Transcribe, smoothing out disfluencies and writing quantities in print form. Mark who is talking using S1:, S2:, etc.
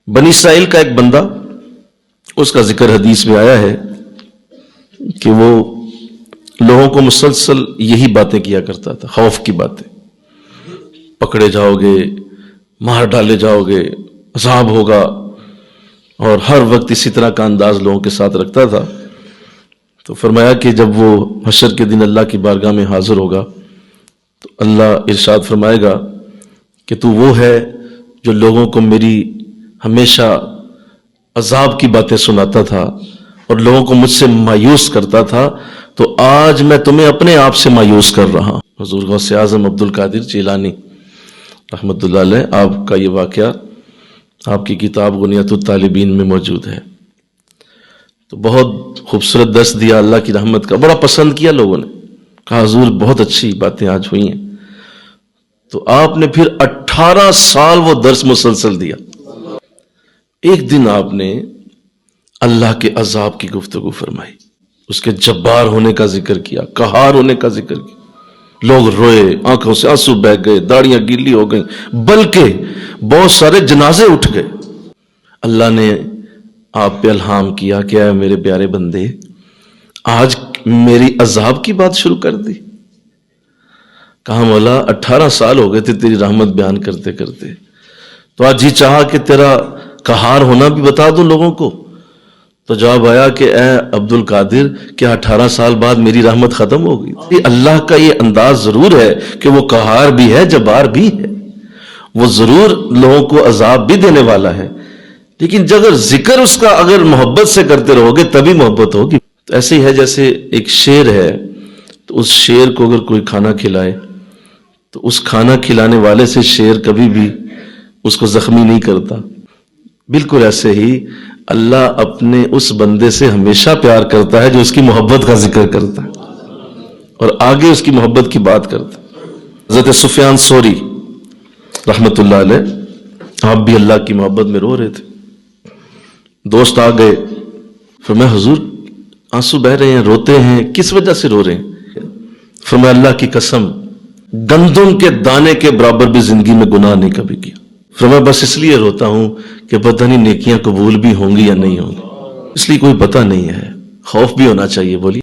S1: بنی اسرائیل کا ایک بندہ، اس کا ذکر حدیث میں آیا ہے کہ وہ لوگوں کو مسلسل یہی باتیں کیا کرتا تھا، خوف کی باتیں، پکڑے جاؤ گے، مار ڈالے جاؤ گے، عذاب ہوگا، اور ہر وقت اسی طرح کا انداز لوگوں کے ساتھ رکھتا تھا۔ تو فرمایا کہ جب وہ حشر کے دن اللہ کی بارگاہ میں حاضر ہوگا تو اللہ ارشاد فرمائے گا کہ تو وہ ہے جو لوگوں کو میری ہمیشہ عذاب کی باتیں سناتا تھا اور لوگوں کو مجھ سے مایوس کرتا تھا، تو آج میں تمہیں اپنے آپ سے مایوس کر رہا ہوں۔ حضور غوث اعظم عبد القادر جیلانی رحمۃ اللہ علیہ، آپ کا یہ واقعہ آپ کی کتاب غنیۃ الطالبین میں موجود ہے۔ تو بہت خوبصورت درس دیا اللہ کی رحمت کا، بڑا پسند کیا لوگوں نے، کہا حضور بہت اچھی باتیں آج ہوئی ہیں۔ تو آپ نے پھر 18 سال وہ درس مسلسل دیا۔ ایک دن آپ نے اللہ کے عذاب کی گفتگو فرمائی، اس کے جبار ہونے کا ذکر کیا، قہار ہونے کا ذکر کیا۔ لوگ روئے، آنکھوں سے آنسو بہہ گئے، داڑیاں گیلی ہو گئیں، بلکہ بہت سارے جنازے اٹھ گئے۔ اللہ نے آپ پہ الہام کیا کہ اے میرے پیارے بندے، آج میری عذاب کی بات شروع کر دی۔ کہا مولا 18 سال ہو گئے تھے تیری رحمت بیان کرتے کرتے، تو آج جی چاہا کہ تیرا قہار ہونا بھی بتا دوں لوگوں کو۔ تو جواب آیا کہ اے عبد القادر، کیا 18 سال بعد میری رحمت ختم ہو گئی؟ اللہ کا یہ انداز ضرور ہے کہ وہ قہار بھی ہے، جبار بھی ہے، وہ ضرور لوگوں کو عذاب بھی دینے والا ہے، لیکن اگر ذکر اس کا اگر محبت سے کرتے رہو گے تبھی محبت ہوگی۔ تو ایسے ہی ہے جیسے ایک شیر ہے، تو اس شیر کو اگر کوئی کھانا کھلائے تو اس کھانا کھلانے والے سے شیر کبھی بھی اس کو زخمی نہیں کرتا۔ بالکل ایسے ہی اللہ اپنے اس بندے سے ہمیشہ پیار کرتا ہے جو اس کی محبت کا ذکر کرتا ہے اور آگے اس کی محبت کی بات کرتا ہے۔ حضرت سفیان ثوری رحمت اللہ علیہ، آپ بھی اللہ کی محبت میں رو رہے تھے، دوست آ گئے، فرمایا حضور آنسو بہ رہے ہیں، روتے ہیں، کس وجہ سے رو رہے ہیں؟ فرمایا اللہ کی قسم، گندم کے دانے کے برابر بھی زندگی میں گناہ نہیں کبھی کیا۔ فرمایا بس اس لیے روتا ہوں کہ پتہ نہیں نیکیاں قبول بھی ہوں گی یا نہیں ہوں گی، اس لیے کوئی پتہ نہیں ہے۔ خوف بھی ہونا چاہیے، بولیے۔